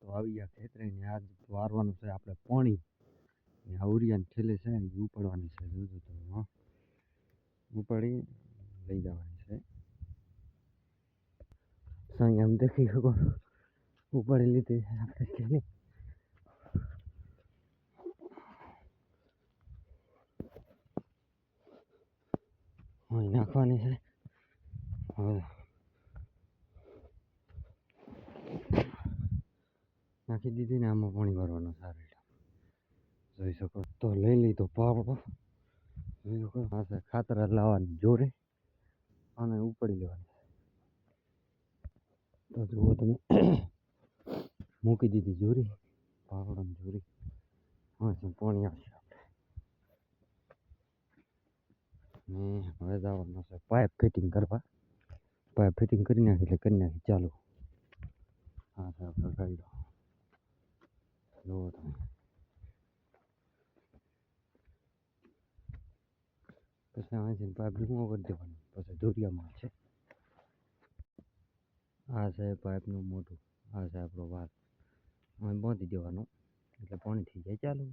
તો આવી ગયા ખેતરે ને આજ વારવાનું છે આપણે પાણી ને આવરિયાને છેલ્લે છે ને ઉપાડવાની છે જોજો તમે હા ઉપાડી લઈ જવાની છે સાંઈ આમ દેખી શકો ઉપાડી લીધી છે આપણે છેલ્લે અહીં નાખવાની છે હવે નાખી દીધી ને આમાં પાણી ભરવાનું સારું જોઈ શકો તો લઈ લીધો પાવડો જોઈ શકો પાસે ખાતર લાવવાની જોરે અને ઉપાડી લેવાની તો જુઓ તમે મૂકી દીધી જોરી પાવડાની જોરી હા પાણી આવશે ને હવે જવાનું છે પાઇપ ફિટિંગ કરવા પાઇપ ફિટિંગ કરી નાખી એટલે કરી નાખી ચાલુ હા છે આપણે ગાડી જુઓ તમે પછી અહીંથી પાઇપ ડૂંગો કરી દેવાનું પછી દોરિયામાં છે આ છે પાઇપનું મોટું આ છે આપણો વાત અહીં બાંધી દેવાનો એટલે પાણી થઈ જાય ચાલુ